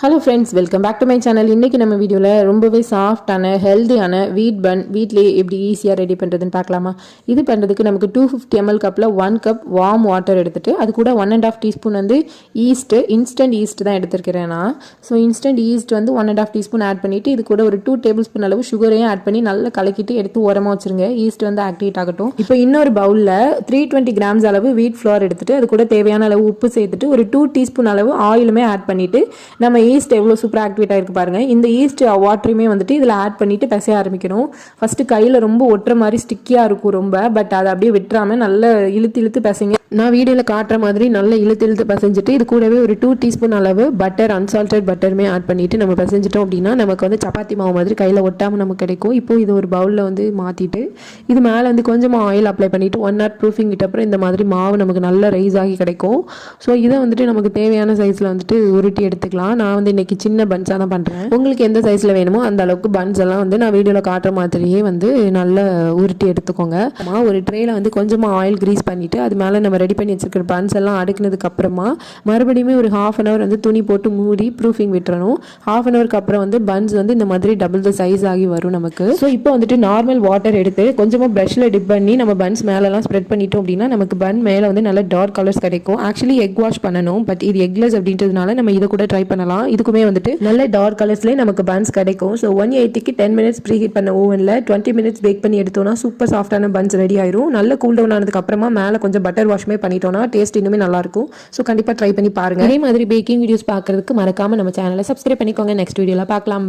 Hello friends, welcome back to my channel. இன்றைக்கி நம்ம வீடியோவில் ரொம்பவே சாஃப்டான ஹெல்த்தியான வீட் பன் வீட்லேயே எப்படி ஈஸியாக ரெடி பண்ணுறதுன்னு பார்க்கலாமா. இது பண்ணுறதுக்கு நமக்கு 250 ml கப்பில் 1 கப் வார்ம் வாட்டர் எடுத்துகிட்டு அது கூட 1.5 டீஸ்பூன் வந்து இன்ஸ்டன்ட் ஈஸ்ட் தான் எடுத்துருக்கிறேன் நான். ஸோ இன்ஸ்டன்ட் ஈஸ்ட் வந்து 1.5 டீஸ்பூன் ஆட் பண்ணிவிட்டு இது கூட ஒரு 2 டேபிள் ஸ்பூன் அளவு சுகரையும் ஆட் பண்ணி நல்லா கலக்கிட்டு எடுத்து ஓரமாக வச்சுருங்க. ஈஸ்ட் வந்து ஆக்டிவேட் ஆகட்டும். இப்போ இன்னொரு பவுலில் 320 கிராம்ஸ் அளவு வீட் ஃப்ளோர் எடுத்துகிட்டு அது கூட தேவையான அளவு உப்பு சேர்த்துட்டு ஒரு 2 டீஸ்பூன் அளவு ஆயிலுமே ஆட் பண்ணிவிட்டு நம்ம ஈஸ்ட் எவ்வளோ சூப்பராக ஆக்டிவேட் ஆகிருக்கு பாருங்கள். இந்த ஈஸ்ட் வாட்டரையுமே வந்துட்டு இதில் ஆட் பண்ணிவிட்டு பிசைய ஆரம்பிக்கணும். ஃபஸ்ட்டு கையில் ரொம்ப ஒட்டுற மாதிரி ஸ்டிக்கியாக இருக்கும் ரொம்ப, பட் அதை அப்படியே விட்டுறாமல் நல்லா இழுத்து பிசைங்க. நான் வீடியோவில் காட்டுற மாதிரி நல்லா இழுத்து பிசைஞ்சிட்டு இது கூடவே ஒரு 2 டீஸ்பூன் அளவு பட்டர், அன்சால்டட் பட்டருமே ஆட் பண்ணிவிட்டு நம்ம பிசைஞ்சிட்டோம் அப்படின்னா நமக்கு வந்து சப்பாத்தி மாவு மாதிரி கையில் ஒட்டாமல் நமக்கு கிடைக்கும். இப்போது இது ஒரு பவுலில் வந்து மாற்றிட்டு இது மேலே வந்து கொஞ்சமாக ஆயில் அப்ளை பண்ணிவிட்டு 1 hour ப்ரூஃபிங் விட்டப்புறம் இந்த மாதிரி மாவு நமக்கு நல்லா ரைஸ் ஆகி கிடைக்கும். ஸோ இதை வந்துட்டு நமக்கு தேவையான சைஸில் வந்துட்டு உருட்டி எடுத்துக்கலாம். நான் வந்து இன்றைக்கி சின்ன பன்ஸாக தான் பண்ணுறேன். உங்களுக்கு எந்த சைஸில் வேணுமோ அந்த அளவுக்கு பன்ஸ் எல்லாம் வந்து நான் வீடியோவில் காட்டுற மாதிரியே வந்து நல்லா உருட்டி எடுத்துக்கோங்க. ஒரு ட்ரேயில் வந்து கொஞ்சமாக ஆயில் க்ரீஸ் பண்ணிவிட்டு அது மேலே நம்ம ரெடி பண்ணி வச்சுருக்கிற பன்ஸ் எல்லாம் அடுக்கினதுக்கு அப்புறமா மறுபடியும் ஒரு 1/2 hour வந்து துணி போட்டு மூடி ப்ரூஃபிங் விட்டுறணும். 1/2 hourக்கு அப்புறம் வந்து பன்ஸ் வந்து இந்த மாதிரி டபுள் த சைஸ் ஆகி வரும் நமக்கு. ஸோ இப்போ வந்துட்டு நார்மல் வாட்டர் எடுத்து கொஞ்சமாக ப்ரஷில் டிப் பண்ணி நம்ம பன்ஸ் மேலெல்லாம் ஸ்ப்ரெட் பண்ணிட்டோம் அப்படின்னா நமக்கு பன் மேலே வந்து நல்ல டார்க் கலர்ஸ் கிடைக்கும். ஆக்சுவலி எக் வாஷ் பண்ணணும், பட் இது எக்லெஸ் அப்படின்றதுனால நம்ம இதை கூட ட்ரை பண்ணலாம். இதுக்குமே வந்துட்டு நல்ல டார்க் கலர்ஸ்லேயே நமக்கு பன்ஸ் கிடைக்கும். ஸோ 180க்கு 10 minutes ப்ரீ ஹீட் பண்ண ஓவனில் 20 minutes பேக் பண்ணி எடுத்தோம்னா சூப்பர் சாஃப்டான பன்ஸ் ரெடி ஆயிரும். நல்ல கூல் டவுன் ஆனதுக்கு அப்புறமா மேலே கொஞ்சம் பட்டர் வாஷ்மே பண்ணிட்டோம்னா டேஸ்ட் இன்னுமே நல்லா இருக்கும். ஸோ கண்டிப்பாக ட்ரை பண்ணி பாருங்க. அதே மாதிரி பேக்கிங் வீடியோஸ் பார்க்கறதுக்கு மறக்காம நம்ம சேனலை சப்ஸ்கிரைப் பண்ணிக்கோங்க. நெக்ஸ்ட் வீடியோவில் பார்க்கலாம்.